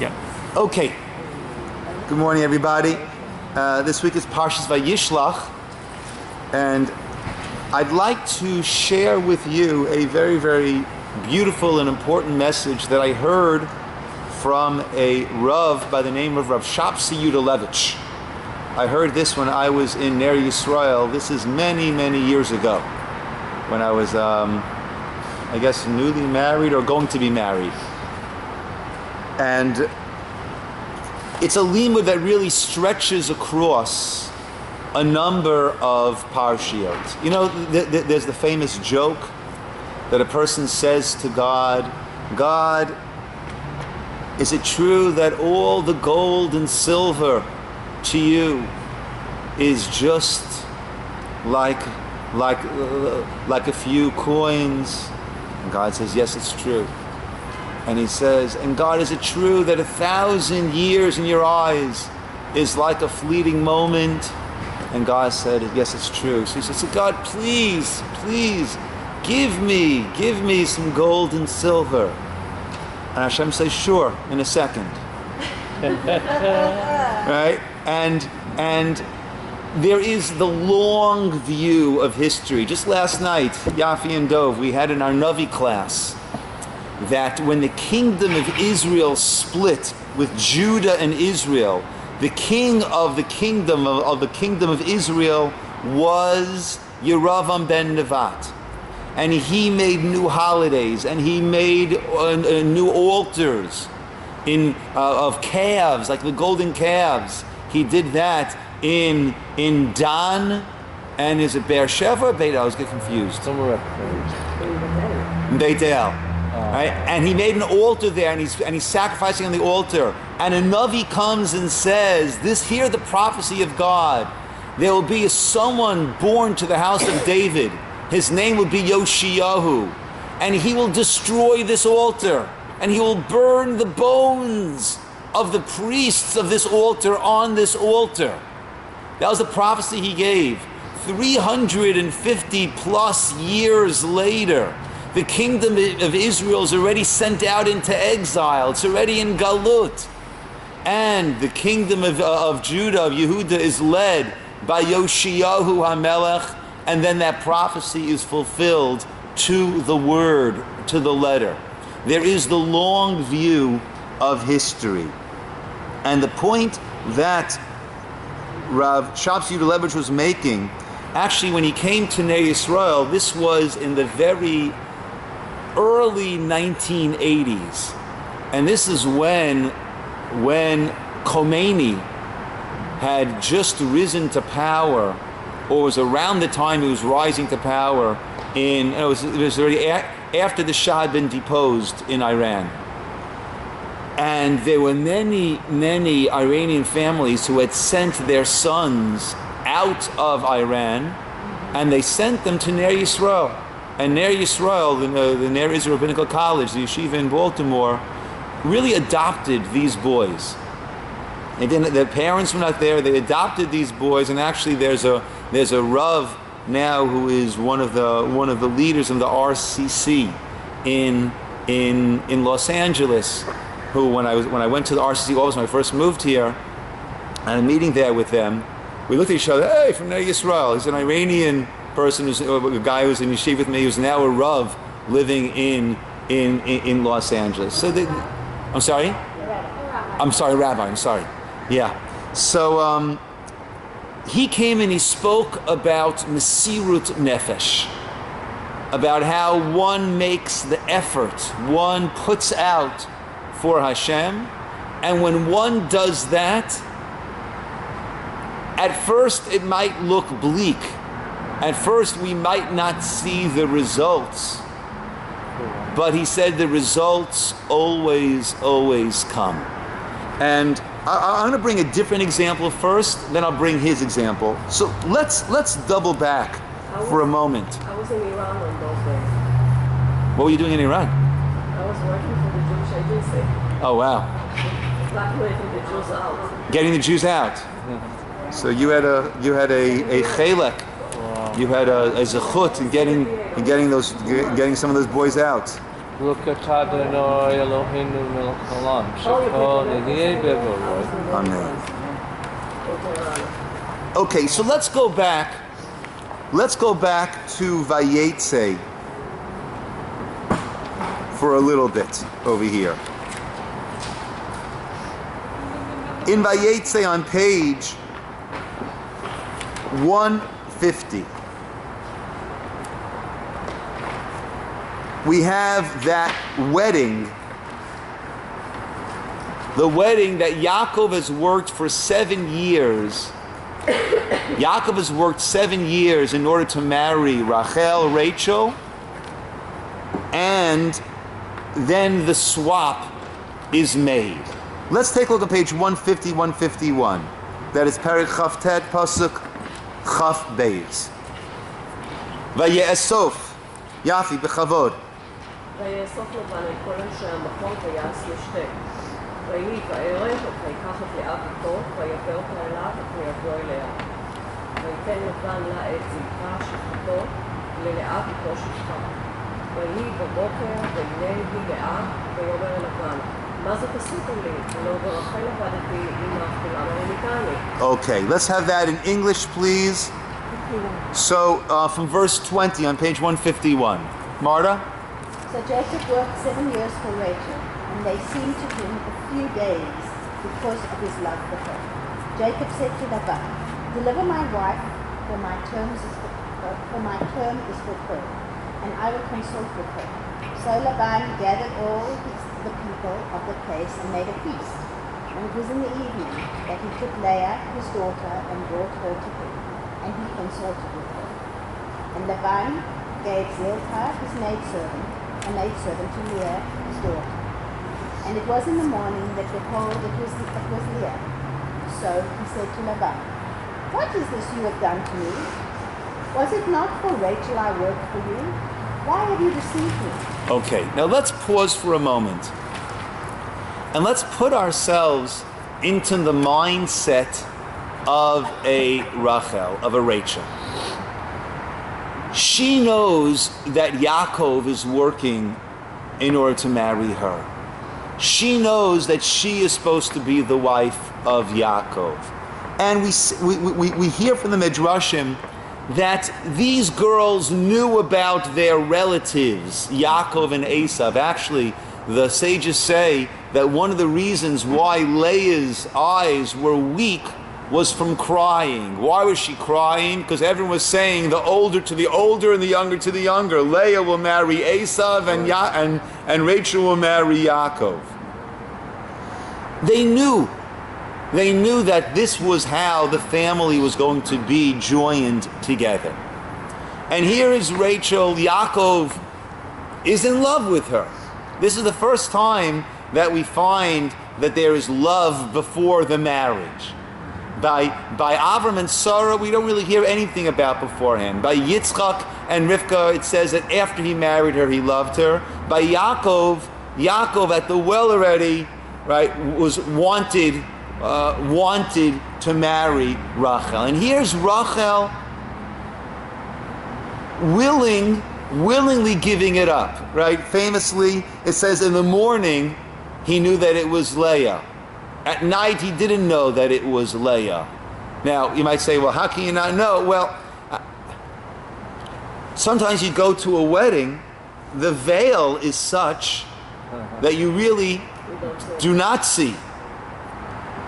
Yeah. Okay. Good morning, everybody. This week is Parshas Vayishlach, and I'd like to share with you a very, very beautiful and important message that I heard from a Rav by the name of Rav Shapsi Yudalevich. I heard this when I was in Ner Yisroel. This is many, many years ago, when I was, I guess, newly married or going to be married. And it's a limud that really stretches across a number of parshiot. You know, there's the famous joke that a person says to God, God, is it true that all the gold and silver to you is just like a few coins? And God says, yes, it's true. And he says, and God, is it true that 1,000 years in your eyes is like a fleeting moment? And God said, yes, it's true. So he says, God, please, give me some gold and silver. And Hashem says, sure, in a second. Right? And there is the long view of history. Just last night, Yafi and Dov, we had in our Navi class that when the kingdom of Israel split with Judah and Israel, the king of the kingdom of Israel was Yeravam ben Nevat. And he made new holidays, and he made new altars of calves, like the golden calves. He did that in Dan, and is it Beersheba or Beit El? I was getting confused. Somewhere in Beit El. Right? And he made an altar there, and he's sacrificing on the altar. And a Navi comes and says, hear the prophecy of God. There will be someone born to the house of David. His name will be Yoshiyahu. And he will destroy this altar. And he will burn the bones of the priests of this altar on this altar. That was the prophecy he gave. 350 plus years later, the kingdom of Israel is already sent out into exile. It's already in Galut. And the kingdom of Judah, of Yehuda, is led by Yoshiyahu HaMelech. And then that prophecy is fulfilled to the word, to the letter. There is the long view of history. And the point that Rav Shapsi Yudalevich was making, actually when he came to Ner Yisroel, this was in the very early 1980s. And this is when Khomeini had just risen to power, or was around the time he was rising to power it was already after the Shah had been deposed in Iran. And there were many, many Iranian families who had sent their sons out of Iran, and they sent them to Ner Yisroel. And Ner Yisroel, the Ner Israel Rabbinical College, the yeshiva in Baltimore, really adopted these boys. And then their parents were not there. They adopted these boys, and actually there's a Rav now who is one of the leaders of the RCC in Los Angeles. Who, when I went to the RCC office when I first moved here, and I'm meeting there with them, we looked at each other. Hey, from Ner Yisroel. He's an Iranian person, a guy who's in yeshiva with me, who's now a Rav living in Los Angeles. So I'm sorry, Rabbi. I'm sorry. Yeah. So he came and he spoke about Mesirut Nefesh, about how one makes the effort, one puts out for Hashem, and when one does that, at first it might look bleak. At first we might not see the results, but he said the results always come. And I'm going to bring a different example first, then I'll bring his example. So let's double back for a moment. I was in Iran on those days. What were you doing in Iran? I was working for the Jewish agency. Oh wow. Evacuating the Jews out. Getting the Jews out. So you had a chelek. You had a zechut in getting some of those boys out. Amen. Okay, so let's go back. Let's go back to Vayetze for a little bit over here. In Vayetze on page 150, we have that wedding, the wedding that Yaakov has worked for 7 years. Yaakov has worked 7 years in order to marry Rachel, and then the swap is made. Let's take a look at page 150, 151. That is Perek Chavtet, Pasuk Chaf Beis. Vaye'esof, Yafi, Bechavod. ויאסוף לבן את כל אנשי המקום ויעש לשתי. ויהי בערב ויקח את לאה בתו ויבא אותה אליו ויבוא אליה. ויתן לבן לה את זלפה שפחתו ללאה בתו שפחה. ויהי בבוקר והנה היא לאה ויאמר אל לבן, מה זאת עשיתם לי? ולא ברחל עבדתי אמך כולם הרמיתני. Okay, let's have that in English, please. So, from verse 20 on page 151. Marta? So Jacob worked 7 years for Rachel, and they seemed to him a few days because of his love for her. Jacob said to Laban, deliver my wife, for my term is fulfilled, and I will consult with her. So Laban gathered all the people of the place and made a feast. And it was in the evening that he took Leah, his daughter, and brought her to him, and he consulted with her. And Laban gave Zilpah, his maidservant, a maidservant to Leah, his daughter. And it was in the morning that, behold, it was Leah. So he said to Laban, what is this you have done to me? Was it not for Rachel I worked for you? Why have you deceived me? Okay, now let's pause for a moment. And let's put ourselves into the mindset of a Rachel, of a Rachel. She knows that Yaakov is working in order to marry her. She knows that she is supposed to be the wife of Yaakov. And we hear from the Midrashim that these girls knew about their relatives, Yaakov and Esav. Actually, the sages say that one of the reasons why Leah's eyes were weak was from crying. Why was she crying? Because everyone was saying the older to the older and the younger to the younger. Leah will marry Esav and Rachel will marry Yaakov. They knew that this was how the family was going to be joined together. And here is Rachel. Yaakov is in love with her. This is the first time that we find that there is love before the marriage. By Avram and Sarah, we don't really hear anything about beforehand. By Yitzchak and Rivka, it says that after he married her, he loved her. By Yaakov at the well already, right, was wanted to marry Rachel. And here's Rachel willingly giving it up, right? Famously, it says in the morning, he knew that it was Leah. At night, he didn't know that it was Leah. Now, you might say, well, how can you not know? Well, sometimes you go to a wedding, the veil is such that you really do not see.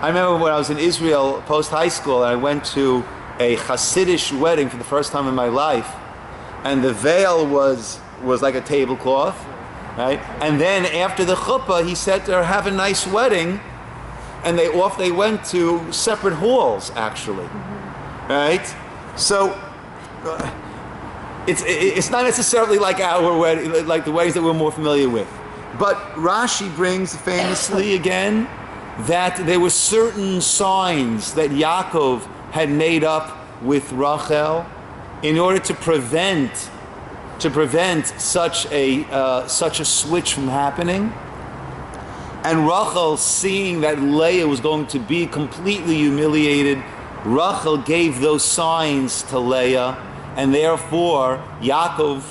I remember when I was in Israel post-high school, and I went to a Hasidic wedding for the first time in my life, and the veil was like a tablecloth, right? And then after the chuppah, he said to her, have a nice wedding. And they went to separate halls, actually, right? So it's not necessarily like our wedding, like the weddings that we're more familiar with. But Rashi brings famously again that there were certain signs that Yaakov had made up with Rachel in order to prevent such a switch from happening. And Rachel, seeing that Leah was going to be completely humiliated, Rachel gave those signs to Leah, and therefore Yaakov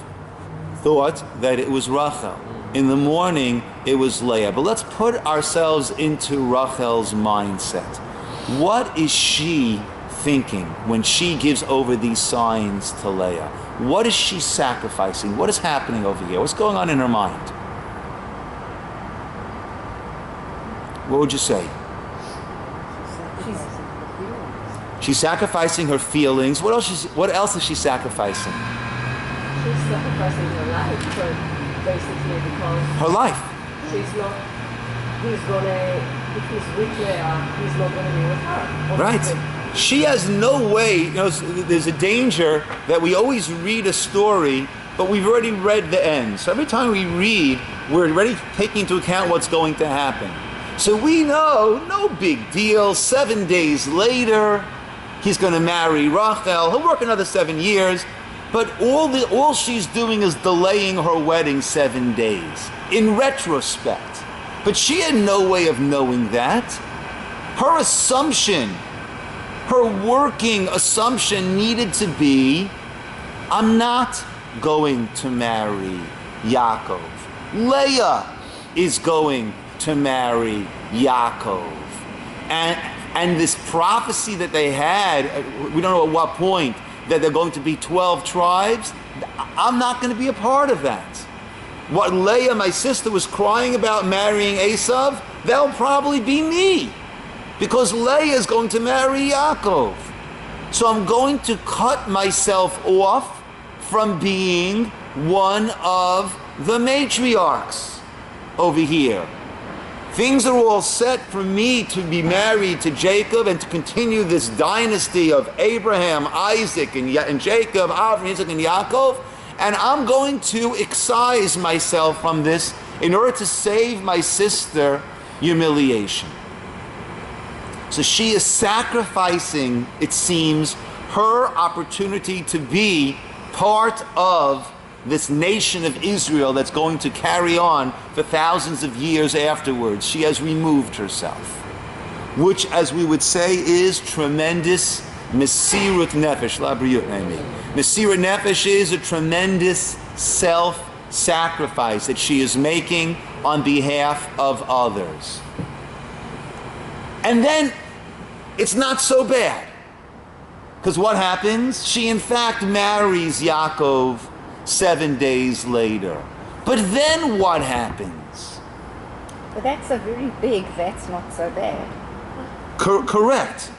thought that it was Rachel. In the morning, it was Leah. But let's put ourselves into Rachel's mindset. What is she thinking when she gives over these signs to Leah? What is she sacrificing? What is happening over here? What's going on in her mind? What would you say? She's sacrificing her feelings. What else is she sacrificing? She's sacrificing her life, basically, because her life. She's not. If he's with Leah, he's not gonna be with her. Right. She has no way. There's a danger that we always read a story, but we've already read the end. So every time we read, we're already taking into account what's going to happen. So we know, no big deal. 7 days later, he's going to marry Rachel. He'll work another 7 years. But all she's doing is delaying her wedding 7 days, in retrospect. But she had no way of knowing that. Her assumption, her working assumption needed to be, I'm not going to marry Yaakov. Leah is going to marry Yaakov. And this prophecy that they had, we don't know at what point, that they're going to be 12 tribes, I'm not going to be a part of that. What Leah, my sister, was crying about marrying Esav, that'll probably be me. Because Leah is going to marry Yaakov. So I'm going to cut myself off from being one of the matriarchs over here. Things are all set for me to be married to Jacob and to continue this dynasty of Abraham, Isaac, and Jacob, Abraham, Isaac, and Yaakov. And I'm going to excise myself from this in order to save my sister humiliation. So she is sacrificing, it seems, her opportunity to be part of this nation of Israel that's going to carry on for thousands of years afterwards. She has removed herself, which, as we would say, is tremendous mesirut nefesh. Mesirut nefesh is a tremendous self-sacrifice that she is making on behalf of others. And then it's not so bad, because what happens? She in fact marries Yaakov 7 days later. But then what happens? But that's a very big, that's not so bad. Correct.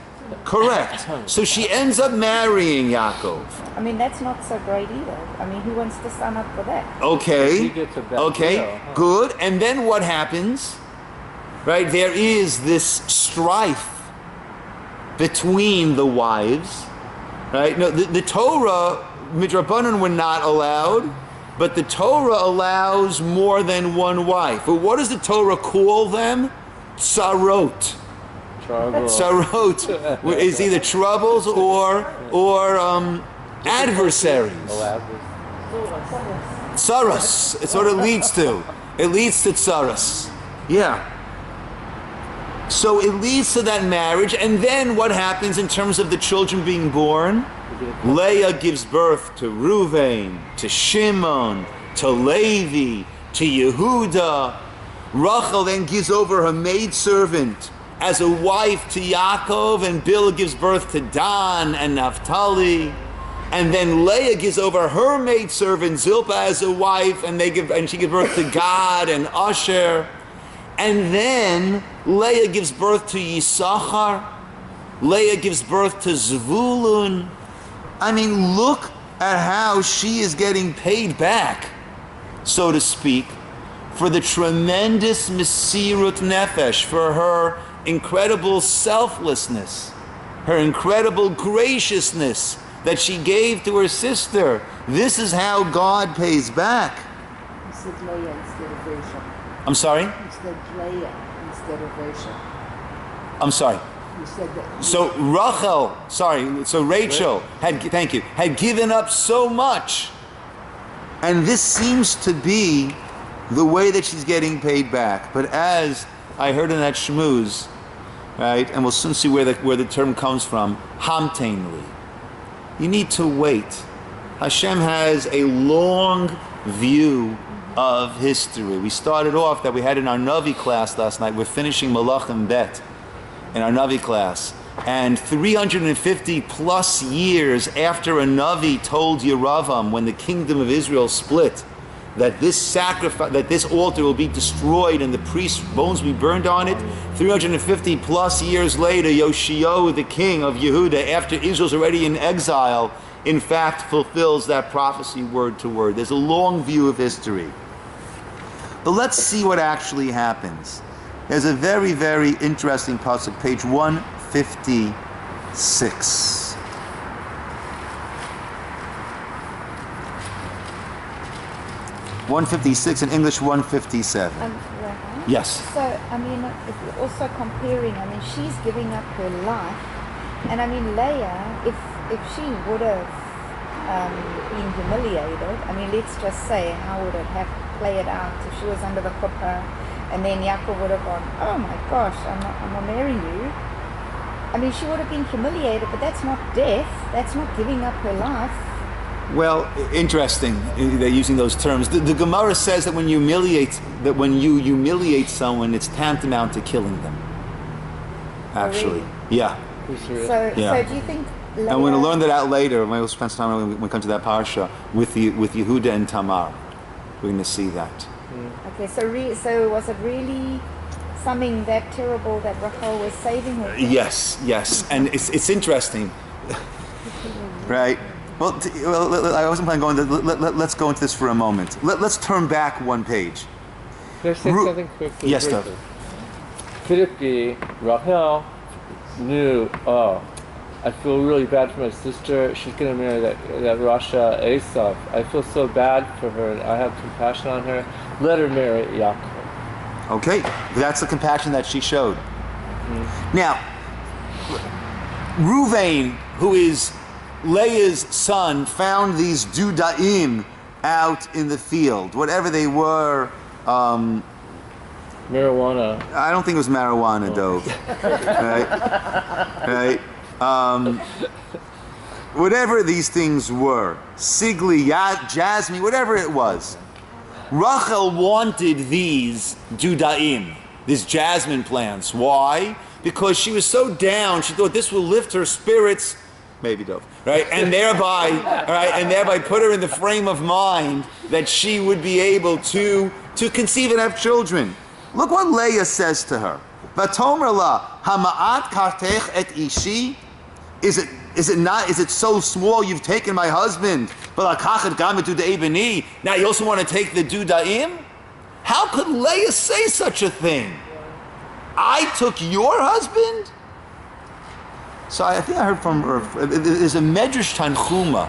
So she ends up marrying Yaakov. I mean, that's not so great either. I mean, who wants to sign up for that? Okay, deal, huh? Good. And then what happens? Right, there is this strife between the wives. Right? No, the Torah, Midrabanan, were not allowed, but the Torah allows more than one wife. But what does the Torah call them? Sarot. Sarot is either troubles or adversaries. Tsaras. It's what it leads to. It leads to tsaras. Yeah. So it leads to that marriage, and then what happens in terms of the children being born? Leah gives birth to Reuven, to Shimon, to Levi, to Yehuda. Rachel then gives over her maidservant as a wife to Yaakov, and Bilhah gives birth to Dan and Naphtali. And then Leah gives over her maidservant Zilpah as a wife, and she gives birth to Gad and Asher. And then Leah gives birth to Yisachar. Leah gives birth to Zvulun. I mean, look at how she is getting paid back, so to speak, for the tremendous mesirut nefesh, for her incredible selflessness, her incredible graciousness that she gave to her sister. This is how God pays back. You said Leah instead of Rachel. I'm sorry? You said Leah instead of Rachel. I'm sorry. You said that. So Rachel had given up so much. And this seems to be the way that she's getting paid back. But as I heard in that shmooze, right, and we'll soon see where the term comes from, hamtainly. You need to wait. Hashem has a long view of history. We started off that we had in our Navi class last night. We're finishing Malachim Bet in our Navi class. And 350 plus years after a Navi told Yeravam, when the kingdom of Israel split, that this sacrifice, that this altar will be destroyed and the priest's bones will be burned on it, 350 plus years later, Yoshio, the king of Yehuda, after Israel's already in exile, in fact fulfills that prophecy word to word. There's a long view of history. But let's see what actually happens. There's a very, very interesting pasuk, page 156. (156) in English, 157. Rabbi? Yes. So, I mean, if you're also comparing, I mean, she's giving up her life. And I mean, Leah, if she would have been humiliated, I mean, let's just say, how would it have played out if she was under the chuppah and then Yaakov would have gone, oh my gosh, I'm not marrying you. I mean, she would have been humiliated, but that's not death. That's not giving up her life. Well, interesting. They're using those terms. The Gemara says that when you humiliate someone, it's tantamount to killing them. Actually, really? Yeah. So do you think? Leah, And we're going to learn that out later. We'll spend some time when we come to that parsha with Yehuda and Tamar. We're going to see that. Okay, so was it really something that terrible that Rachel was saving her from? Yes, and it's interesting, right? Well, I wasn't planning on going. Let's go into this for a moment. Let's turn back one page. Can I say something quickly? Yes, Dov. Could it be Rachel knew, oh, I feel really bad for my sister. She's going to marry that Rasha Esav. I feel so bad for her, and I have compassion on her. Let her marry Yaakov. Okay, that's the compassion that she showed. Now, Ruvain, who is Leah's son, found these dudaim out in the field, whatever they were. Marijuana. I don't think it was marijuana, Dove. Right? Whatever these things were, sigli, jasmine, whatever it was. Rachel wanted these dudaim, these jasmine plants. Why? Because she was so down, she thought this will lift her spirits, maybe Dove, right? And thereby put her in the frame of mind that she would be able to conceive and have children. Look what Leah says to her. Vatomer la hama'at kartech et ishi. Is it so small you've taken my husband? Now you also want to take the dudaim? How could Leah say such a thing? I took your husband? So I think I heard from there's a Medrash Tanchuma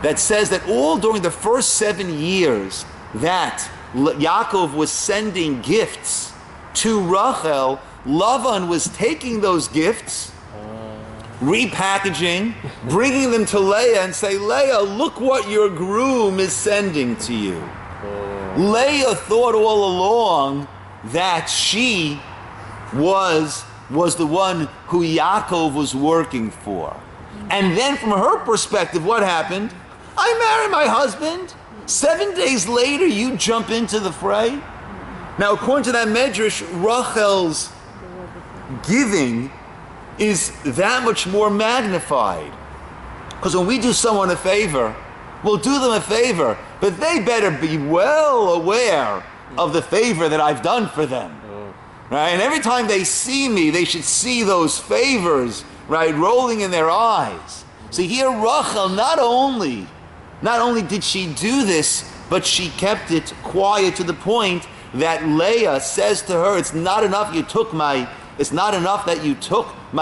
that says that all during the first 7 years that Yaakov was sending gifts to Rachel, Lavan was taking those gifts, repackaging, bringing them to Leah and say, Leah, look what your groom is sending to you. Leah thought all along that she was the one who Yaakov was working for. And then from her perspective, what happened? I married my husband. 7 days later, you jump into the fray. Now, according to that Medrash, Rachel's giving is that much more magnified. Because when we do someone a favor, we'll do them a favor, but they better be well aware of the favor that I've done for them. Right? And every time they see me, they should see those favors, right, rolling in their eyes. See, here Rachel not only did she do this, but she kept it quiet to the point that Leah says to her, it's not enough that you took my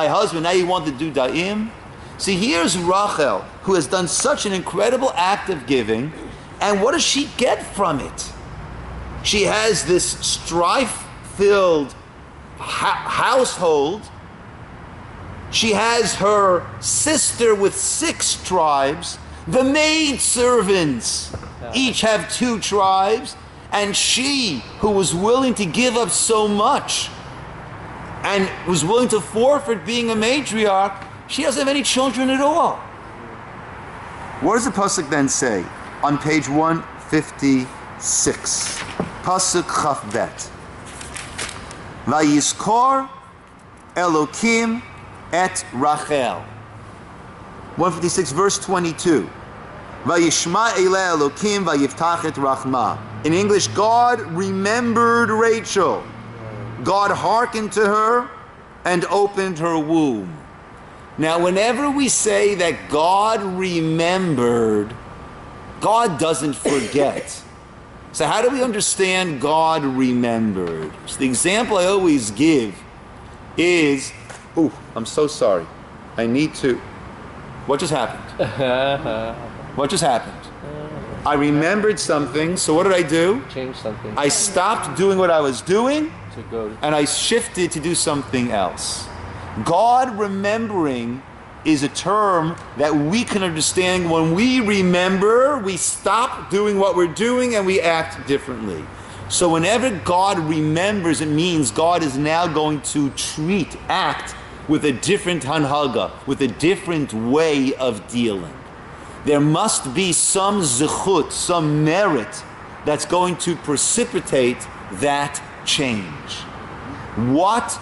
husband, now you want to do da'im? See, here's Rachel, who has done such an incredible act of giving, and what does she get from it? She has this strife-filled household. She has her sister with 6 tribes. The maid servants each have 2 tribes. And she, who was willing to give up so much and was willing to forfeit being a matriarch, she doesn't have any children at all. What does the pasuk then say on page 158? 6. Pasuk Chaf Bet. Vayizkor Elokim et Rachel. 156 verse 22. Vayishma Eleh Elokim vayiftach et Rachma. In English, God remembered Rachel. God hearkened to her and opened her womb. Now, whenever we say that God remembered, God doesn't forget. So how do we understand God remembered? So the example I always give is, I'm so sorry. I need to, what just happened? What just happened? I remembered something, so what did I do? Change something. I stopped doing what I was doing, To go. and I shifted to do something else. God remembering is a term that we can understand. When we remember, we stop doing what we're doing and we act differently. So whenever God remembers, it means God is now going to act with a different hanhaga, with a different way of dealing. There must be some zechut, some merit that's going to precipitate that change. What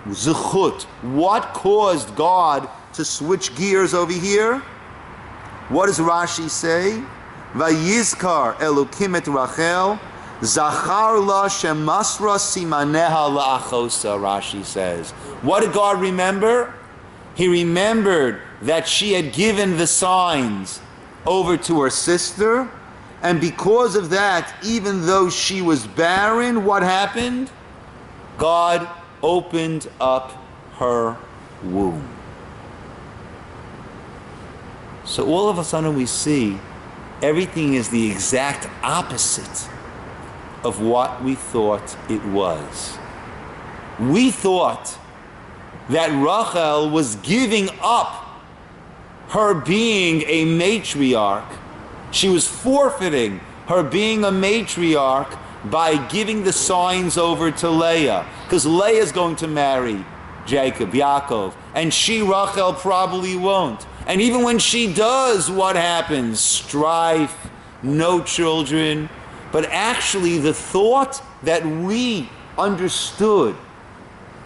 zechut, what caused God to switch gears over here? What does Rashi say? Vayizkar Elokim et Rachel, Zachar la shemasra simaneha la'achosa, Rashi says. What did God remember? He remembered that she had given the signs over to her sister, and because of that, even though she was barren, what happened? God opened up her womb. So all of a sudden we see everything is the exact opposite of what we thought it was. We thought that Rachel was giving up her being a matriarch. She was forfeiting her being a matriarch by giving the signs over to Leah, because Leah's going to marry Jacob, Yaakov, and she, Rachel, probably won't. And even when she does, what happens? Strife, no children. But actually the thought that we understood,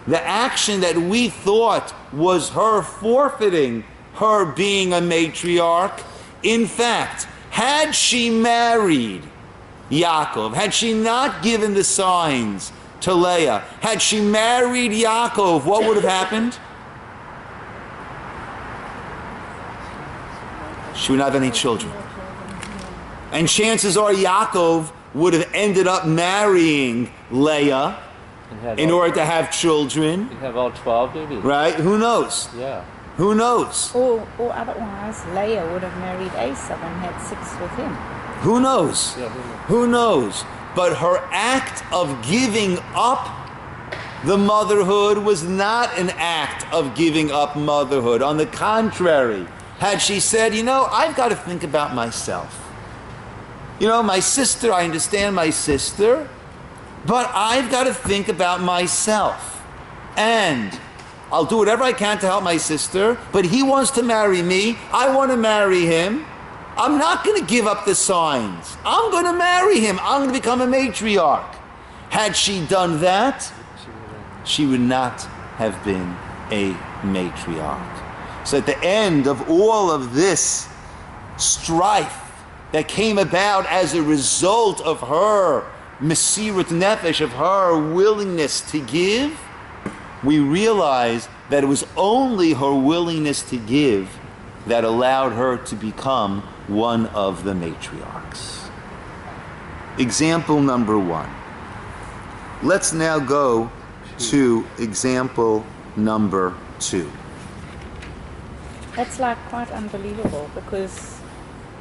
the action that we thought was her forfeiting her being a matriarch, in fact, had she married Yaakov, had she not given the signs to Leah, had she married Yaakov, what would have happened? She would not have any children. And chances are Yaakov would have ended up marrying Leah in order to have children. You have all 12 babies. Right? Who knows? Yeah. Who knows? Or otherwise, Leah would have married Esau and had sex with him. Who knows? Yeah, Who knows? But her act of giving up the motherhood was not an act of giving up motherhood. On the contrary, had she said, I've got to think about myself. My sister, I understand my sister, but I've got to think about myself. And I'll do whatever I can to help my sister, but he wants to marry me. I want to marry him. I'm not going to give up the signs. I'm going to marry him. I'm going to become a matriarch. Had she done that, she would not have been a matriarch. So at the end of all of this strife that came about as a result of her mesirut nefesh, of her willingness to give, we realize that it was only her willingness to give that allowed her to become one of the matriarchs. Example number 1. Let's now go to example number 2. That's quite unbelievable, because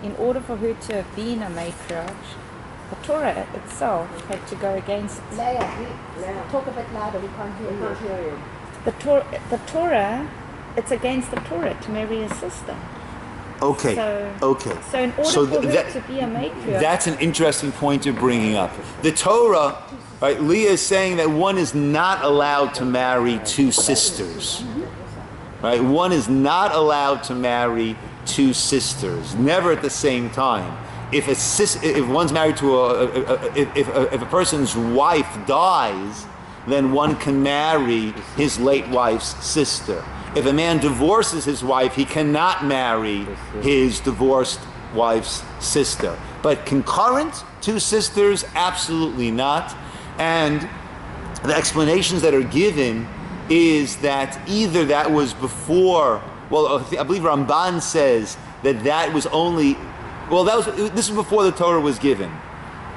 in order for her to have been a matriarch, the Torah itself had to go against Leah, talk a bit louder, we can't hear you. the Torah. It's against the Torah to marry a sister. Okay. So in order for her to be a matriarch, that's an interesting point you're bringing up. The Torah, right? Leah is saying that one is not allowed to marry two sisters. Right? One is not allowed to marry two sisters, never at the same time. if one's married to if a person's wife dies, then one can marry his late wife's sister. If a man divorces his wife, he cannot marry his divorced wife's sister. But concurrent two sisters, absolutely not. And the explanations that are given is that either that was before, well, I believe Ramban says that was only, well, this was before the Torah was given.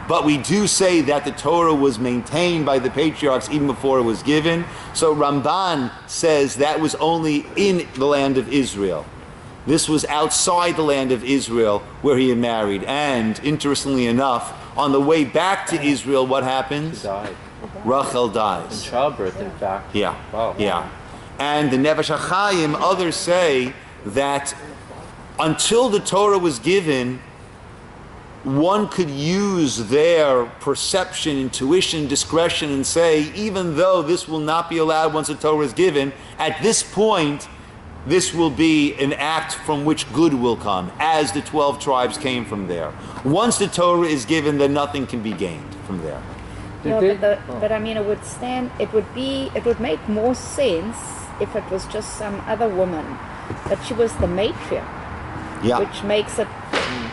But we do say that the Torah was maintained by the patriarchs even before it was given. So Ramban says that was only in the land of Israel. This was outside the land of Israel where he had married. And interestingly enough, on the way back to Israel, what happens? She died. Rachel dies. In childbirth, in fact. Yeah. Wow. Yeah. And the Nefesh HaChaim, others say that until the Torah was given, one could use their perception, intuition, discretion, and say, even though this will not be allowed once the Torah is given, at this point, this will be an act from which good will come, as the 12 tribes came from there. Once the Torah is given, then nothing can be gained from there. No, but I mean, it would make more sense if it was just some other woman, but she was the matriarch, Yeah. which makes it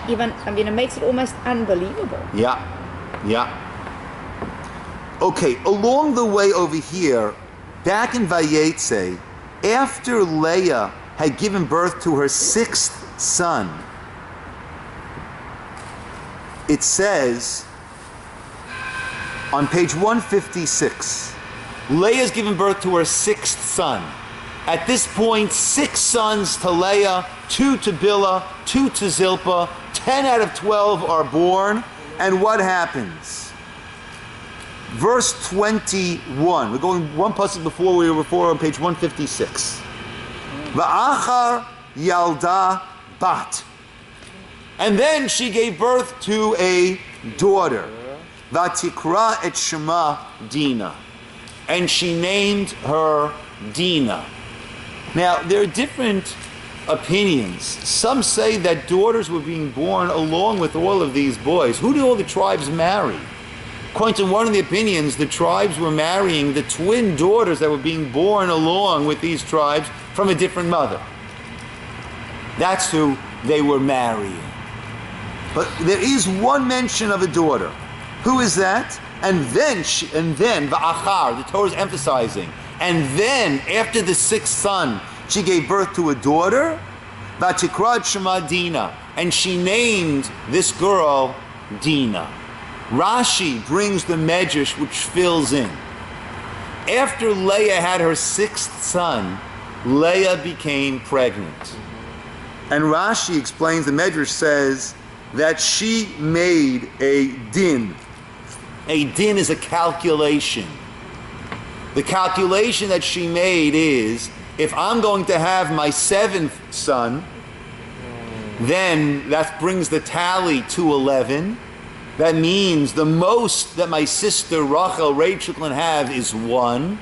it makes it almost unbelievable. Yeah. Yeah. Okay, along the way over here, back in Vayetze, after Leah had given birth to her 6th son, it says on page 156, Leah's given birth to her 6th son. At this point, 6 sons to Leah, 2 to Bilhah, 2 to Zilpah, 10 out of 12 are born, and what happens? Verse 21. We're going one passage before we were before on page 156. Va'achar yalda bat. And then she gave birth to a daughter. Vatikra et shema Dina. And she named her Dina. Now, there are different opinions. Some say that daughters were being born along with all of these boys. Who did all the tribes marry? According to one of the opinions, the tribes were marrying the twin daughters that were being born along with these tribes from a different mother. That's who they were marrying. But there is one mention of a daughter. Who is that? And then Va'achar, the Torah is emphasizing, and then after the 6th son, she gave birth to a daughter, Vatikra Shema Dina, and she named this girl Dina. Rashi brings the medrash which fills in. After Leah had her 6th son, Leah became pregnant. And Rashi explains, the medrash says, that she made a din. A din is a calculation. The calculation that she made is, if I'm going to have my 7th son, then that brings the tally to 11. That means the most that my sister Rachel can have is 1.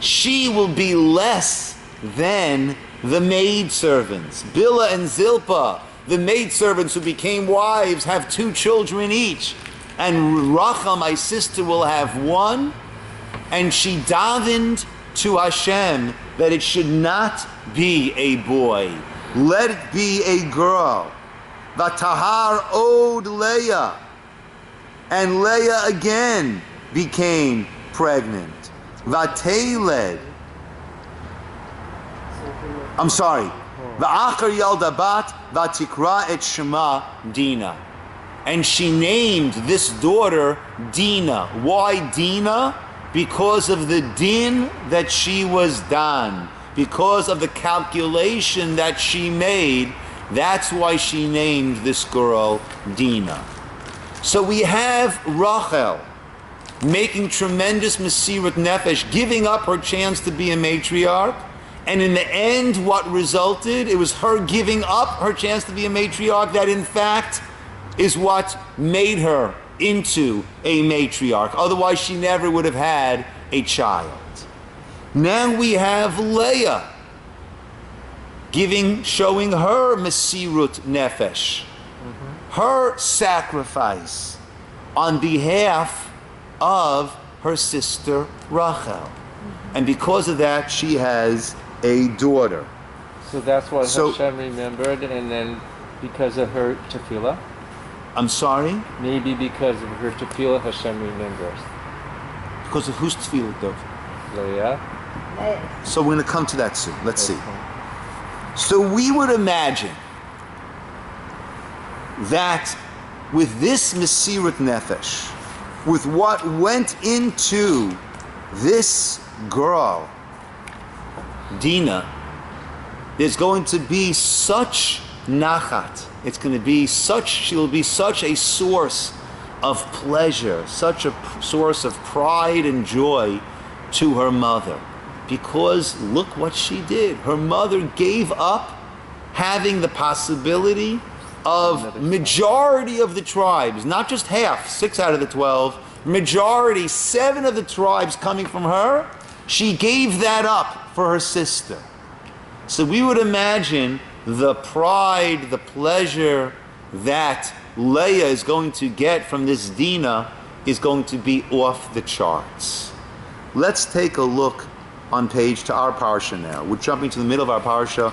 She will be less than the maidservants. Bilhah and Zilpah, the maidservants who became wives, have 2 children each. And Rachel, my sister, will have 1. And she davened to Hashem that it should not be a boy. Let it be a girl. Vatahar od Leah. And Leah again became pregnant. Vateled. I'm sorry. Va'achar yalda bat vatikra et shema Dina. And she named this daughter Dina. Why Dina? Because of the din that she was done. Because of the calculation that she made. That's why she named this girl Dina. So we have Rachel making tremendous Mesirat Nefesh, giving up her chance to be a matriarch. And in the end, what resulted? It was her giving up her chance to be a matriarch that in fact is what made her into a matriarch. Otherwise, she never would have had a child. Now we have Leah showing her Mesirut Nefesh. her sacrifice on behalf of her sister Rachel. And because of that, she has a daughter. So that's what Hashem remembered, and then because of her tefillah? I'm sorry? Maybe because of her tefillah, Hashem remembers. Because of whose tefillah, Dov? Leah? So we're going to come to that soon. Let's see. So we would imagine that with this Mesirat Nefesh, with what went into this girl, Dinah, there's going to be such nachat. It's going to be such, she'll be such a source of pleasure, such a source of pride and joy to her mother. Because look what she did. Her mother gave up having the possibility of majority of the tribes, not just half, 6 out of the 12, majority, 7 of the tribes coming from her. She gave that up for her sister. So we would imagine the pride, the pleasure that Leah is going to get from this Dinah is going to be off the charts. Let's take a look on page to our parsha now. We're jumping to the middle of our parsha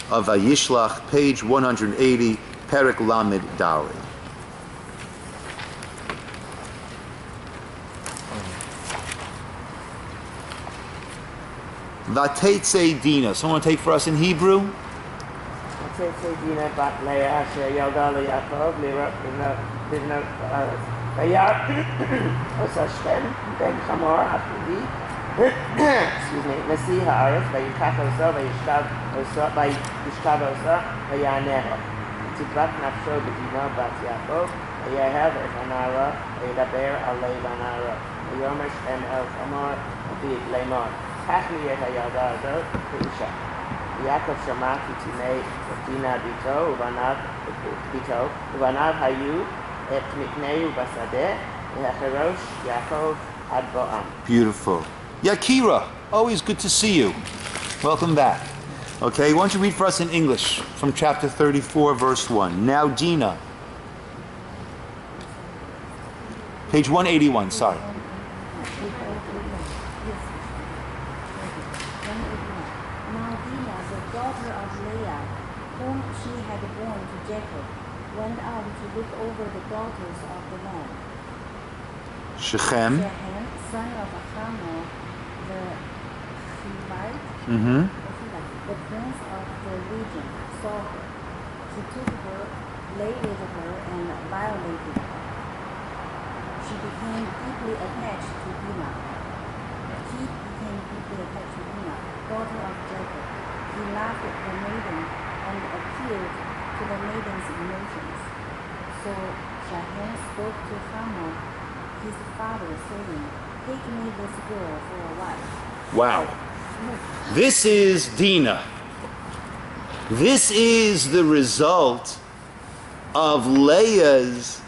of Vayishlach, page 180, Perek Lamed Daled. Vateitze Dinah. Someone take for us in Hebrew? Vateitze Dinah bat Leah asher yalda leYaakov livnot haaretz. Vayar Shem ben Chamor Achudi. Excuse me. Nasi haaretz vayikach osa vayishkav osa vayaneha. Tziprat nafsho b'Dinah bat Yaakov vayahav et hanara vayidaber al Levanara vayomer Shem el Chamor v'Leimor. Hachli et hayada azot v'isha. Yaakov shama ki tinei Dinah bito uvanav hayu et mikneu basadeh v'hacherosh Yaakov ad bo'am. Beautiful. Yakira, always good to see you. Welcome back. Okay, why don't you read for us in English from chapter 34, verse 1. Now Dinah. Page 181, sorry. Daughter of Leah, whom she had born to Jacob, went out to look over the daughters of the land. Shechem, son of Hamor, the Hivite, the prince of the region, saw her. He took her, lay with her, and violated her. She became deeply attached to Dinah. Daughter of Jacob. He laughed at the maiden and appealed to the maiden's emotions. So Shechem spoke to Hamor, his father, saying, "Take me this girl for a wife." wow. This is Dinah. This is the result of Leah's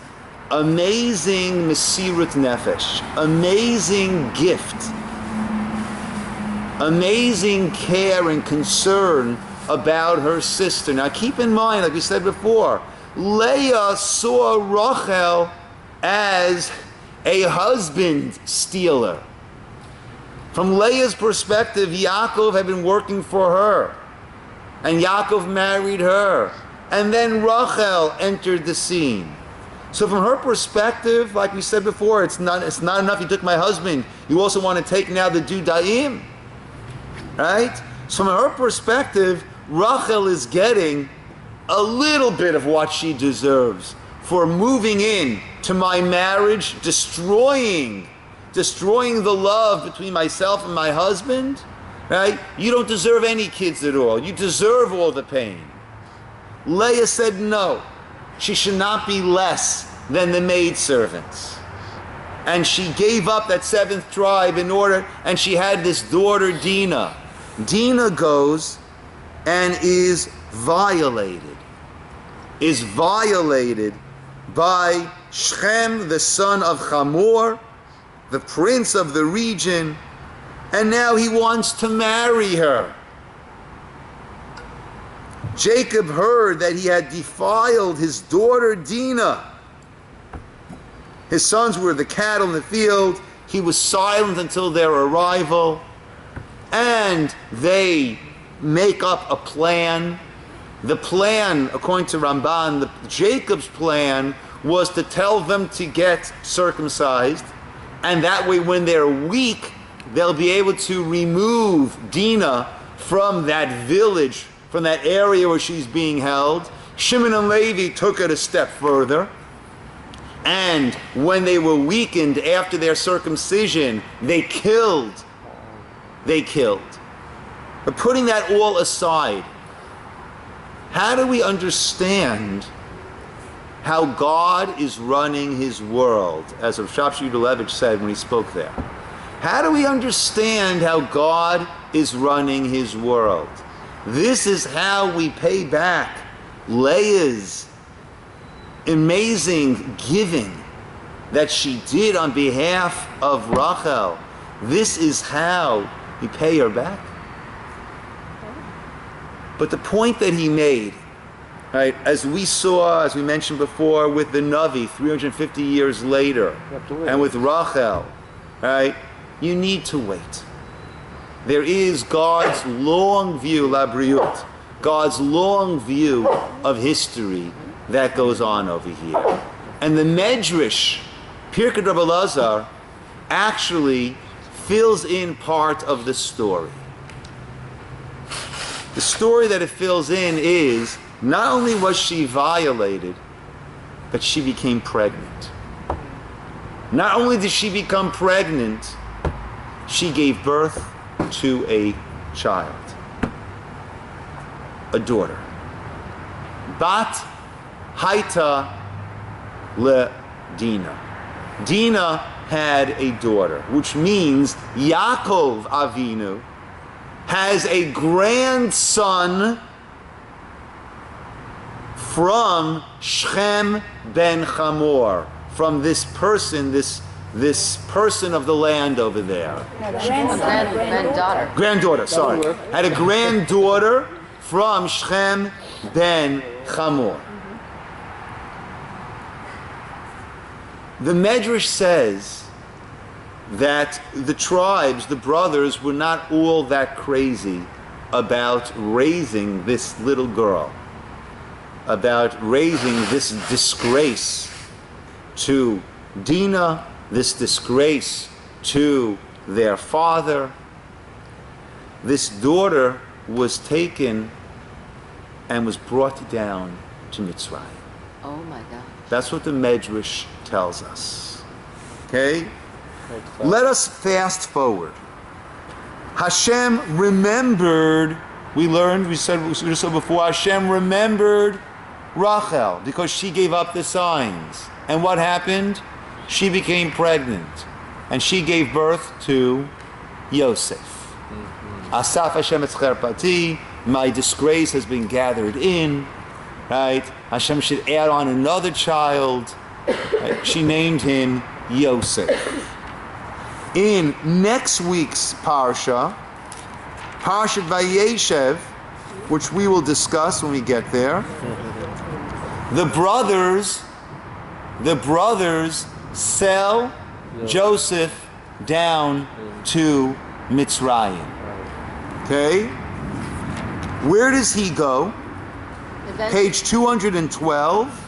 amazing Mesirat Nefesh, amazing gift, amazing care and concern about her sister. Now keep in mind, like we said before, Leah saw Rachel as a husband stealer. From Leah's perspective, Yaakov had been working for her, and Yaakov married her, and then Rachel entered the scene. So from her perspective, like we said before, it's not enough you took my husband, you also want to take now the Dudaim. Right? So from her perspective, Rachel is getting a little bit of what she deserves for moving in to my marriage, destroying the love between myself and my husband. Right? You don't deserve any kids at all. You deserve all the pain. Leah said no. She should not be less than the maidservants. And she gave up that 7th tribe and she had this daughter Dinah. Dinah goes and is violated by Shechem, the son of Hamor, the prince of the region, and now he wants to marry her. Jacob heard that he had defiled his daughter Dinah. His sons were the cattle in the field. He was silent until their arrival. And they make up a plan. The plan, according to Ramban, Jacob's plan was to tell them to get circumcised. And that way, when they're weak, they'll be able to remove Dinah from that village, from that area where she's being held. Shimon and Levi took it a step further. And when they were weakened after their circumcision, they killed. But putting that all aside, how do we understand how God is running his world, as Rav Shapshi Yudalevich said when he spoke there? How do we understand how God is running his world? This is how we pay back Leah's amazing giving that she did on behalf of Rachel. This is how we pay her back. But the point that he made, right, as we saw, as we mentioned before, with the Navi 350 years later, and with Rachel, right, you need to wait. There is God's long view, La Briut, God's long view of history that goes on over here. And the Medrash, Pirkei Rabbi Elazar, actually fills in part of the story. The story that it fills in is, not only was she violated, but she became pregnant. Not only did she become pregnant, she gave birth to a child, a daughter. Bat Haita le Dina. Dina had a daughter, which means Yaakov Avinu has a grandson from Shechem ben Hamor, from this person, this person of the land over there. Granddaughter. Granddaughter, sorry. Had a granddaughter from Shechem ben Hamor. The Medrash says that the tribes, the brothers, were not all that crazy about raising this little girl, about raising this disgrace to Dinah, this disgrace to their father. This daughter was taken and was brought down to Mitzrayim. Oh my God. That's what the Medrash tells us. Okay? Let us fast forward. Hashem remembered, we said before, Hashem remembered Rachel because she gave up the signs. And what happened? She became pregnant. And she gave birth to Yosef. Asaf Hashem et cherpati, my disgrace has been gathered in. Right? Hashem should add on another child. Right? She named him Yosef. In next week's parsha, Parshat Vayeshev, which we will discuss when we get there, the brothers sell Joseph down to Mitzrayim. Okay? Where does he go? Page 212.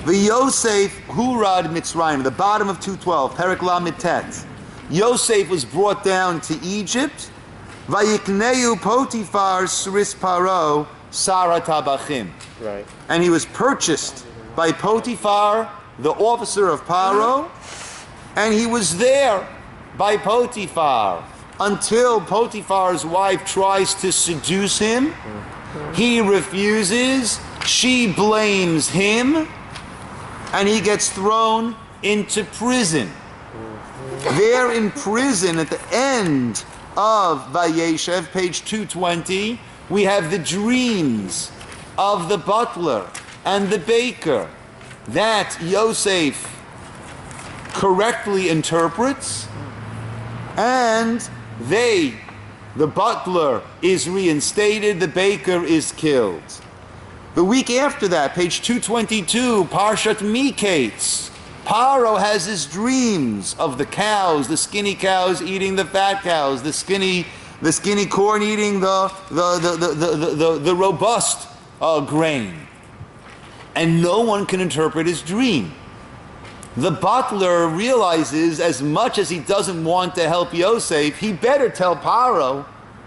The Yosef Hurad Mitzrayim, the bottom of 212, Perek Lamed Tet. Yosef was brought down to Egypt. Vayikneu Potiphar Sris Paro Sara Tabachim. Right. And he was purchased by Potiphar, the officer of Paro, and he was there by Potiphar until Potiphar's wife tries to seduce him. He refuses. She blames him. And he gets thrown into prison. There in prison, at the end of Vayeshev, page 220, we have the dreams of the butler and the baker that Yosef correctly interprets, and they The butler is reinstated. The baker is killed. The week after that, page 222, Parshat Miketz. Paro has his dreams of the cows, the skinny cows eating the fat cows, the skinny corn eating the robust grain. And no one can interpret his dream. The butler realizes, as much as he doesn't want to help Yosef, he better tell Paro,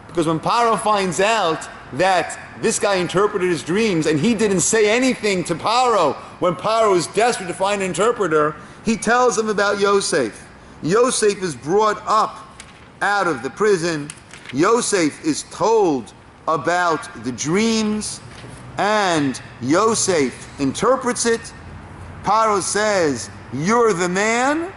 because when Paro finds out that this guy interpreted his dreams and he didn't say anything to Paro when Paro is desperate to find an interpreter, he tells him about Yosef. Yosef is brought up out of the prison. Yosef is told about the dreams, and Yosef interprets it. Paro says, "You're the man,"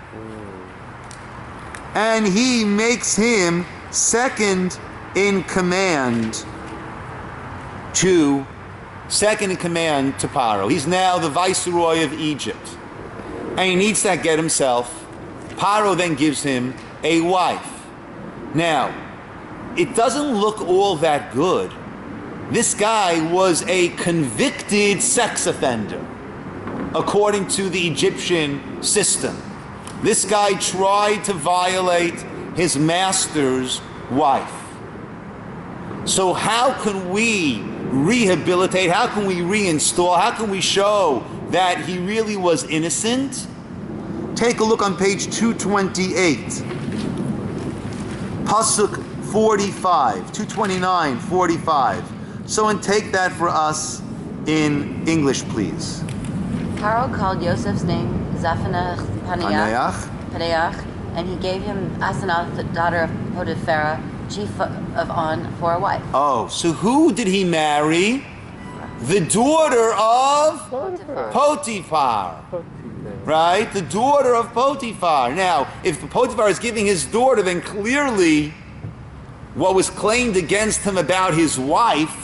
and he makes him second in command to Paro. He's now the Viceroy of Egypt, and he needs to get himself. Paro then gives him a wife. Now, it doesn't look all that good. This guy was a convicted sex offender, according to the Egyptian system. This guy tried to violate his master's wife. So how can we rehabilitate? How can we reinstall? How can we show that he really was innocent? Take a look on page 228. Pasuk 45, 229, 45. Someone take that for us in English, please. Paro called Joseph's name Zephaniah Paneach, and he gave him Asenath, the daughter of Potiphar, chief of On, for a wife. Oh, so who did he marry? The daughter of Potiphar. Right? The daughter of Potiphar. Now, if Potiphar is giving his daughter, then clearly what was claimed against him about his wife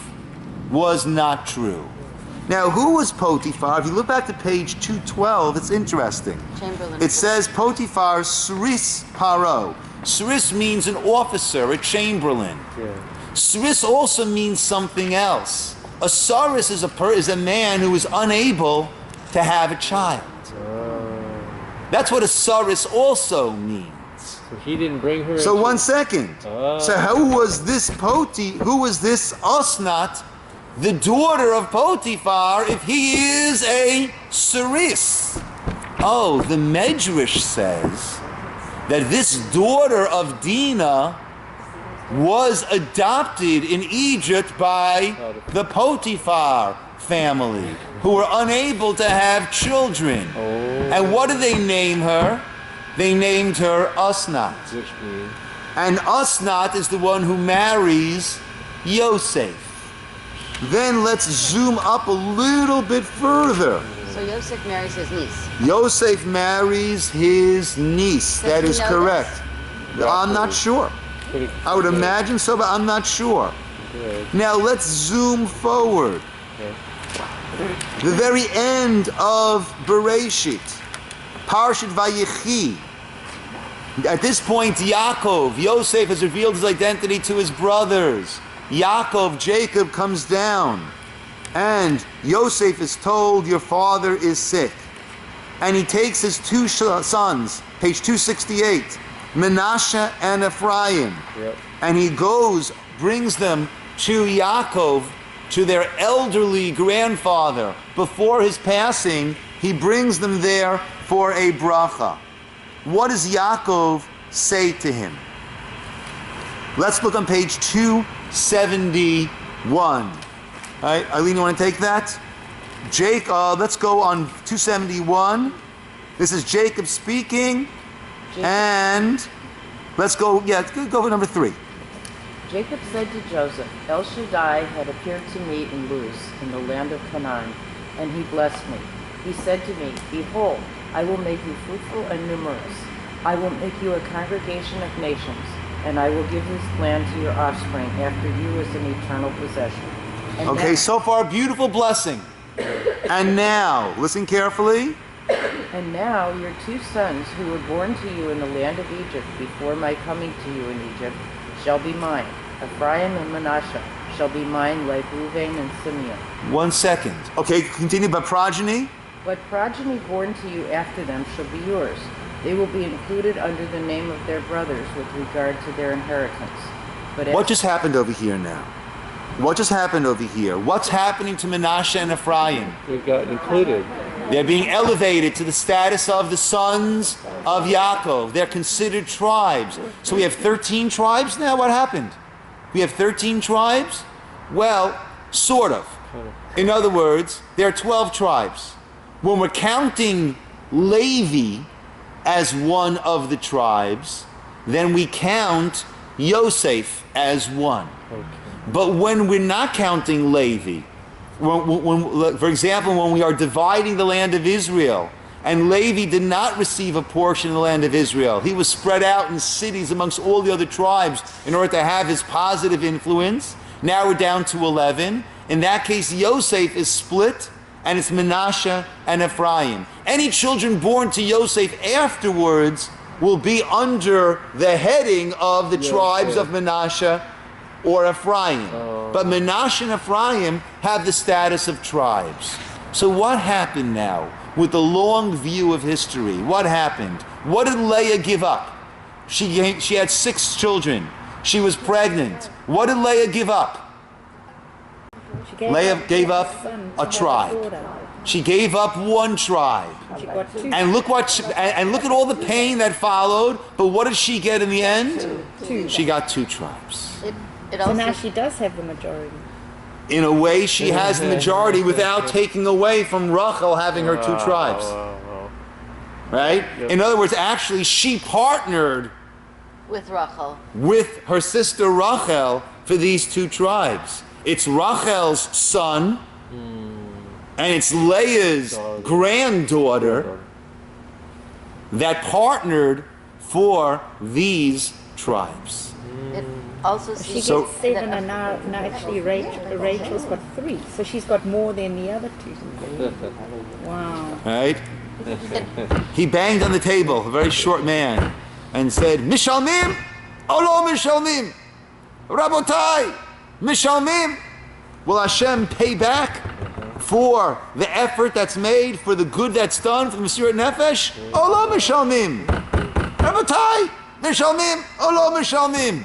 was not true. Now, who was Potiphar? If you look back to page 212, it's interesting. Chamberlain. It says Potiphar Saris Paro. Saris means an officer, a chamberlain. Yeah. Saris also means something else. A saris is a man who is unable to have a child. That's what a saris also means. So he didn't bring her. So 1 second. So who was this Osnat, the daughter of Potiphar, if he is a saris? Oh, the Medrash says that this daughter of Dinah was adopted in Egypt by the Potiphar family, who were unable to have children. And what did they name her? They named her Osnat. And Osnat is the one who marries Yosef. Then let's zoom up a little bit further. So Yosef marries his niece. Yosef marries his niece. Does That he is know correct. I'm not sure. I would imagine so, but I'm not sure. Now let's zoom forward. The very end of Bereshit, Parshat Vayechi. At this point, Yosef has revealed his identity to his brothers. Jacob comes down, and Yosef is told, "Your father is sick." And he takes his two sons, page 268, Menashe and Ephraim, and he brings them to Yaakov, to their elderly grandfather. Before his passing, he brings them there for a bracha. What does Yaakov say to him? Let's look on page 271. All right, Eileen, you want to take that? Let's go on 271. This is Jacob speaking. And let's go for number 3. Jacob said to Joseph, El Shaddai had appeared to me in Luz, in the land of Canaan, and he blessed me. He said to me, Behold, I will make you fruitful and numerous. I will make you a congregation of nations, and I will give this land to your offspring after you as an eternal possession. And okay, so far, beautiful blessing. And now, listen carefully. And now your 2 sons who were born to you in the land of Egypt before my coming to you in Egypt shall be mine. Ephraim and Manasseh shall be mine like Reuben and Simeon. 1 second. Okay, continue by progeny. What progeny born to you after them shall be yours. They will be included under the name of their brothers with regard to their inheritance. But What just happened over here now? What just happened over here? What's happening to Manasseh and Ephraim? We got included. They're being elevated to the status of the sons of Yaakov. They're considered tribes. So we have 13 tribes now? What happened? We have 13 tribes? Well, sort of. In other words, there are 12 tribes. When we're counting Levi as one of the tribes, then we count Yosef as one. Okay. But when we're not counting Levi, for example, when we are dividing the land of Israel, and Levi did not receive a portion of the land of Israel, he was spread out in cities amongst all the other tribes in order to have his positive influence. Now we're down to 11. In that case, Yosef is split, and it's Manasseh and Ephraim. Any children born to Yosef afterwards will be under the heading of the tribes of Manasseh or Ephraim. But Manasseh and Ephraim have the status of tribes. So what happened now with the long view of history? What happened? What did Leah give up? She had 6 children. She was pregnant. What did Leah give up? Leah gave up a tribe. She gave up 1 tribe. And look at all the pain that followed. But what did she get in the end? 2. She got 2 tribes. So now she does have the majority. In a way, she has the majority without taking away from Rachel having her 2 tribes. Right? In other words, actually, she partnered With Rachel. with her sister Rachel for these 2 tribes. It's Rachel's son, and it's Leah's granddaughter that partnered for these tribes. It also She seems gets 7, and now actually Rachel's got 3. So she's got more than the other 2. Wow. Right? He banged on the table, a very short man, and said, Mishalmim? Olo Mishalmim! Rabotai! Mishalmim? Will Hashem pay back for the effort that's made, for the good that's done, for the Mesirat Nefesh? Olo Mishalmim! Rabotai! Mishalmim! Olo Mishalmim!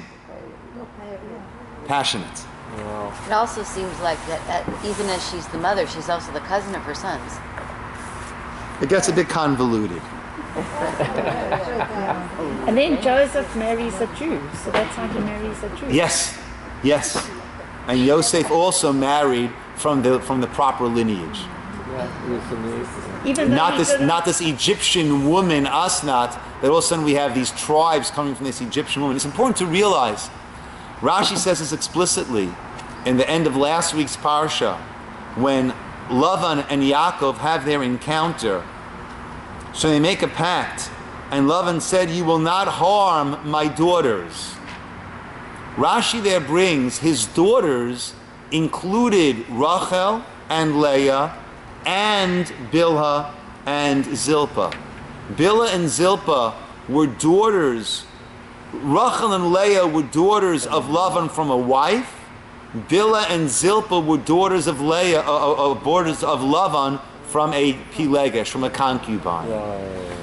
Passionate. It also seems like that even as she's the mother, she's also the cousin of her sons. It gets a bit convoluted. And then Joseph marries a Jew. So that's how he marries a Jew. Yes, yes. And Yosef also married from the proper lineage. Even though Not this Egyptian woman, Asnat, that all of a sudden we have these tribes coming from this Egyptian woman. It's important to realize, Rashi says this explicitly in the end of last week's parsha, when Lavan and Yaakov have their encounter. So they make a pact, and Lavan said, you will not harm my daughters. Rashi there brings his daughters included Rachel and Leah and Bilhah and Zilpah. Bilhah and Zilpah were daughters. Rachel and Leah were daughters of Lavan from a wife. Bilhah and Zilpah were daughters of Leah, daughters of Lavan from a pilegesh, from a concubine.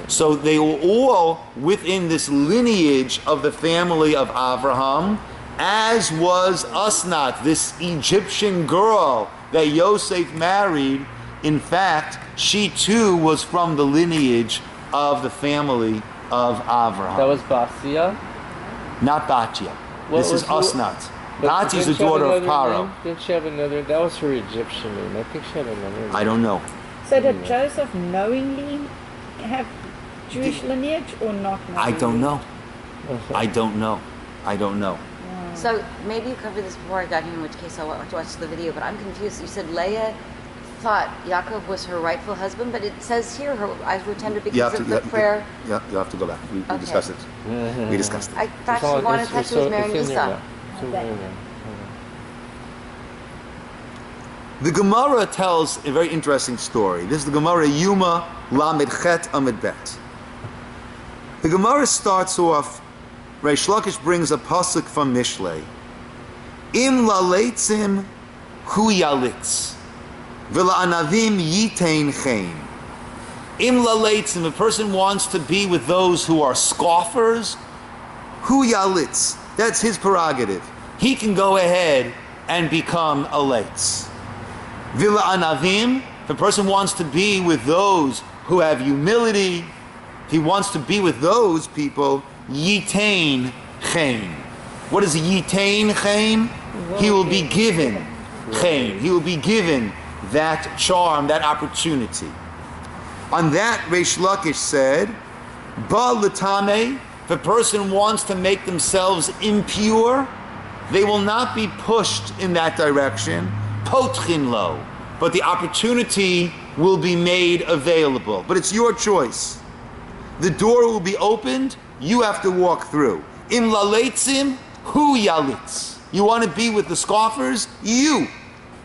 So they were all within this lineage of the family of Abraham, as was Asnat, this Egyptian girl that Yosef married. In fact, she too was from the lineage of the family of Abraham. That was Basia? Not Batia. This is Asnat. Batia is the daughter of Paro. Didn't she have another? That was her Egyptian name. I think she had another name. I don't know. So did Joseph knowingly have Jewish lineage or not knowingly? I don't know. I don't know. I don't know. So maybe you covered this before I got here, in which case I'll watch the video, but I'm confused. You said Leah thought Yaakov was her rightful husband, but it says here her eyes were tender because of the prayer. Yeah, you'll have to go back. We discussed it. We discussed it. I thought she wanted that she was marrying Esau. The Gemara tells a very interesting story. This is the Gemara Yuma Lamed Chet Amid Bet. The Gemara starts off, Reish Lakish brings a pasuk from Mishlei, Im laletzim hu yalitz. V'la'anavim yitain chen. Im laletzim, a person wants to be with those who are scoffers, hu yalitz. That's his prerogative. He can go ahead and become a leitz. V'la'anavim, if a person wants to be with those who have humility, if he wants to be with those people, yitain chen. What is yitain chen? He will be given chen. He will be given that charm, that opportunity. On that, Reish Lakish said, ba l'tameh, if a person wants to make themselves impure, they will not be pushed in that direction, potchin lo, but the opportunity will be made available. But it's your choice. The door will be opened, you have to walk through. Im laletzim, hu yalitz. You want to be with the scoffers? You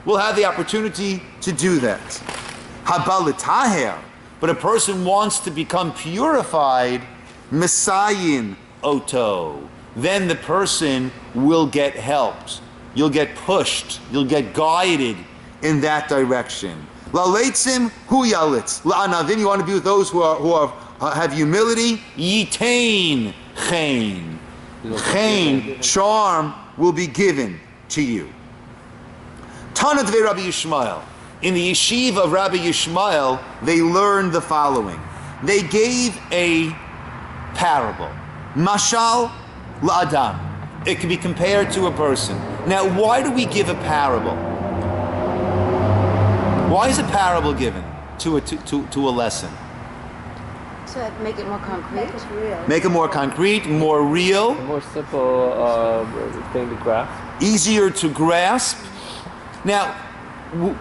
will have the opportunity to do that. Haba l'taher, but a person wants to become purified, mesayin oto. Then the person will get helped. You'll get pushed. You'll get guided in that direction. Laletzim hu yalitz. La'anavim, you want to be with those who have humility. Yitain chen. Chen, charm, will be given to you. Tanat ve Rabbi Yishmael. In the yeshiva of Rabbi Yishmael, they learned the following. They gave a parable. Mashal la'adam. It can be compared to a person. Now, why do we give a parable? Why is a parable given to a lesson? So make it more concrete. Make it real. Make it more concrete, more real. A more simple thing to grasp. Easier to grasp. Now,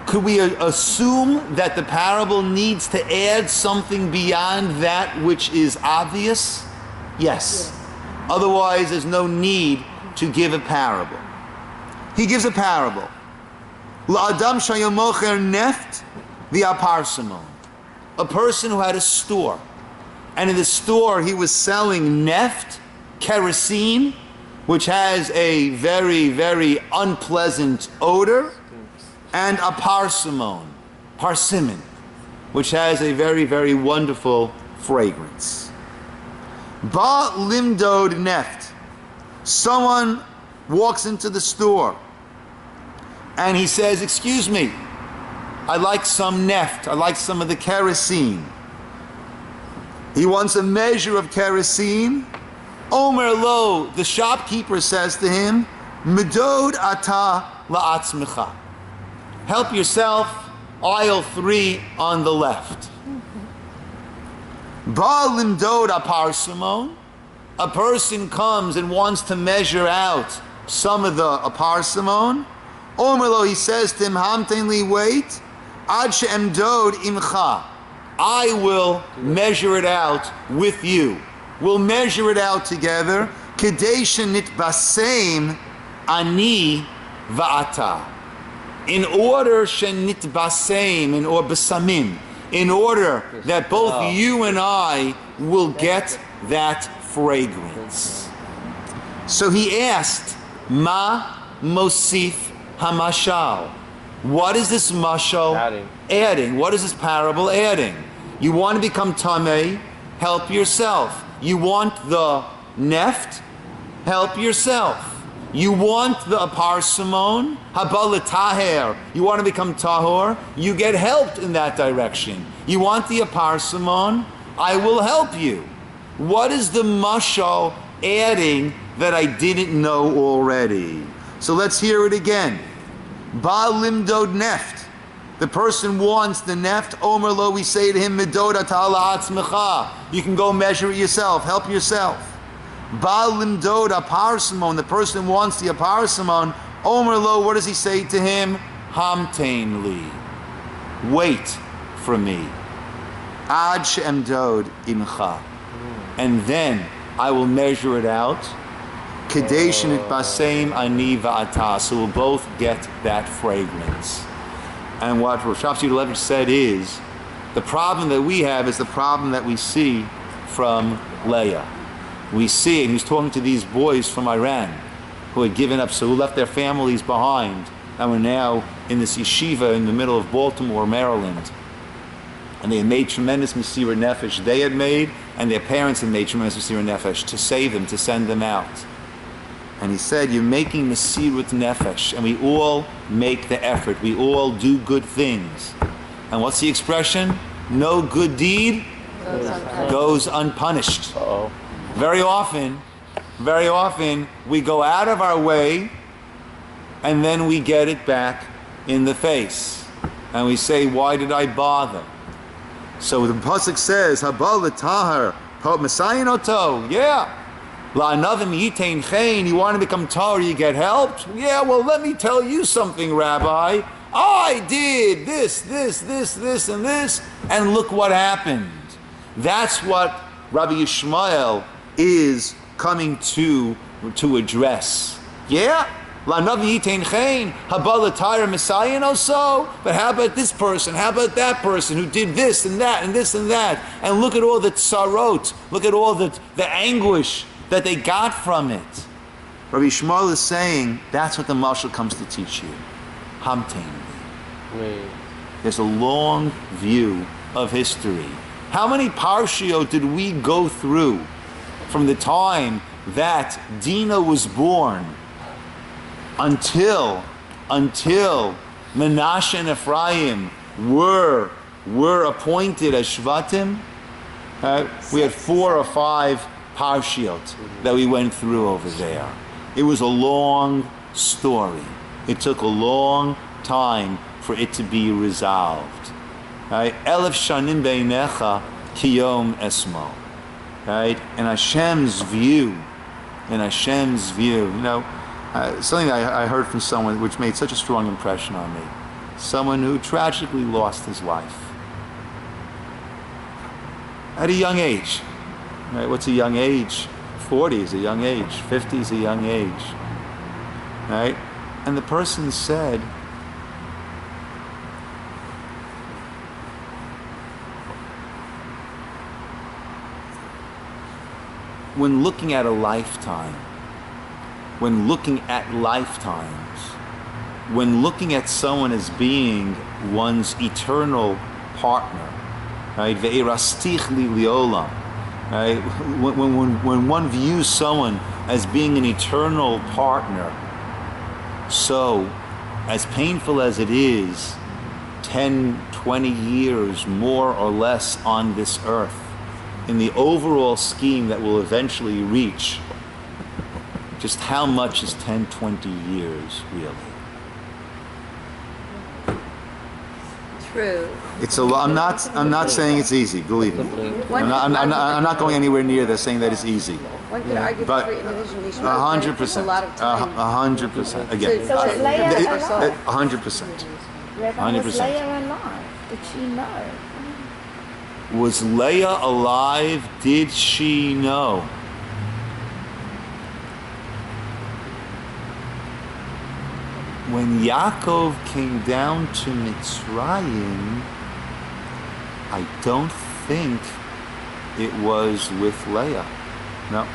could we assume that the parable needs to add something beyond that which is obvious? Yes. Otherwise, there's no need to give a parable. He gives a parable. La'adam shayamocher neft v'aparsimon. A person who had a store. And in the store, he was selling neft, kerosene, which has a very, very unpleasant odor, and a parsimon, which has a very, very wonderful fragrance. Ba limdod neft. Someone walks into the store, and he says, "Excuse me, I'd like some neft, I'd like some of the kerosene." He wants a measure of kerosene. Omer lo, the shopkeeper says to him, Medod ata la'atzmecha. Help yourself, aisle 3 on the left. Ba limdod aparsimon. A person comes and wants to measure out some of the aparsimon. Omer lo, he says to him, Hamten li, wait, ad she'emdod imcha. I will measure it out with you. We'll measure it out together. Kedei shenitbaseim ani va'ata. In order shenitbaseim, or besamim, in order that both you and I will get that fragrance. So he asked, Ma mosif hamashal. What is this mashal adding? What is this parable adding? You want to become tamei? Help yourself. You want the neft? Help yourself. You want the aparsimon? Haba l'taher. You want to become tahor? You get helped in that direction. You want the aparsimon? I will help you. What is the mashal adding that I didn't know already? So let's hear it again. Ba limdod neft. The person wants the neft. Omer lo, we say to him, Medod ata la'atzmecha. You can go measure it yourself. Help yourself. Ba limdod aparsimon. The person wants the aparsimon. Omer lo, what does he say to him? Hamtein li. Wait for me. Ad she'emdod imcha. And then I will measure it out. Kedei shenitbaseim ani va'ata. So we'll both get that fragrance. And what Rosh Hashanah said is, the problem that we have is the problem that we see from Leah. We see, and he's talking to these boys from Iran. who had given up, so who left their families behind, and were now in this yeshiva in the middle of Baltimore, Maryland. And they had made tremendous Mesirut Nefesh. They had made, and their parents had made tremendous Mesirut Nefesh to save them, to send them out. And he said, you're making Mesirut Nefesh, and we all make the effort. We all do good things. And what's the expression? No good deed goes unpunished. Uh-oh. Very often, we go out of our way, and then we get it back in the face. And we say, why did I bother? So the pasuk says, "Habal l'tahar, Messiah oto." Yeah. La'anavim yitain chein. You want to become tahor, you get helped. Yeah. Well, let me tell you something, Rabbi. I did this, and this, and look what happened. That's what Rabbi Yishmael is coming to address. Yeah. La'anavim yitain chein. Habal l'tahar Messiah oto. But how about this person? How about that person who did this and that and this and that? And look at all the tsarot. Look at all the anguish that they got from it. Rabbi Yishmael is saying that's what the mashal comes to teach you. Hamtein. There's a long view of history. How many parshiot did we go through from the time that Dinah was born until Menashe and Ephraim were appointed as Shvatim? We had 4 or 5 parshiot that we went through over there. It was a long story. It took a long time for it to be resolved. Right? Elef shanim beinecha kiyom esmo. Right? In Hashem's view, something I heard from someone which made such a strong impression on me. Someone who tragically lost his life at a young age. Right? What's a young age? 40 is a young age. 50 is a young age. Right? And the person said, when looking at a lifetime, when looking at lifetimes, when looking at someone as being one's eternal partner, right? Ve'erastich li liolam. Right? When one views someone as being an eternal partner, so as painful as it is, 10, 20 years more or less on this earth, in the overall scheme that will eventually reach, just how much is 10, 20 years really? True. It's a lot. I'm not saying it's easy. Believe me. I'm not going anywhere near this saying that it's easy. One could argue But for individually. 100%. 100%. Again. So was Leah alive? 100%. Rabbi, was Leah alive? Did she know? Was Leah alive? Did she know? When Yaakov came down to Mitzrayim, I don't think it was with Leah. No.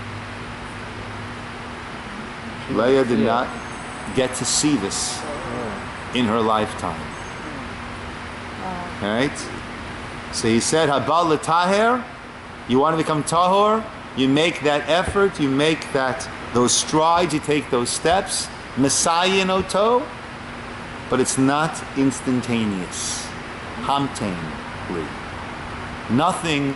Leah did not get to see this in her lifetime. All right? So he said, Habal l'taher, you want to become tahor, you make that effort, you make those strides, you take those steps, Messiah oto, but it's not instantaneous. Hamtein-ly. Nothing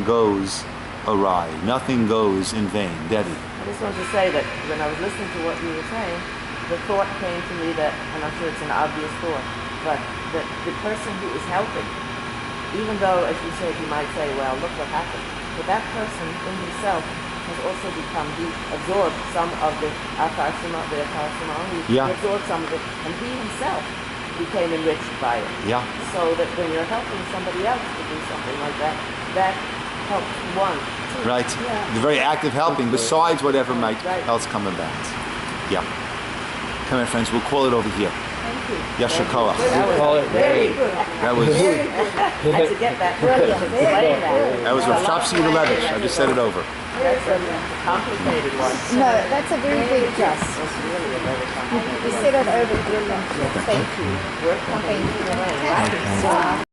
goes awry. Nothing goes in vain. Debbie. I just wanted to say that when I was listening to what you were saying, the thought came to me that, and I'm sure it's an obvious thought, but that the person who is helping, even though, as you said, you might say, well, look what happened, but that person in himself has also become, he absorbed some of the aparsima, he absorbed some of it, and he himself became enriched by it. Yeah. So that when you're helping somebody else to do something like that, that helps one. Right. Yeah. The very act of helping, besides whatever might else come about. Yeah. Come on, friends, we'll call it over here. Thank you. Yasher koach. We call it Very Ray. good. That was Had to get that. Brilliant. Very Explain good. that. that was Rav Shapsi Levitch. I just said it over. That's a complicated one. No, that's a very big plus. It's really a very You complicated one. said it over brilliant. Thank you. We're coming Thank you. away, right? So,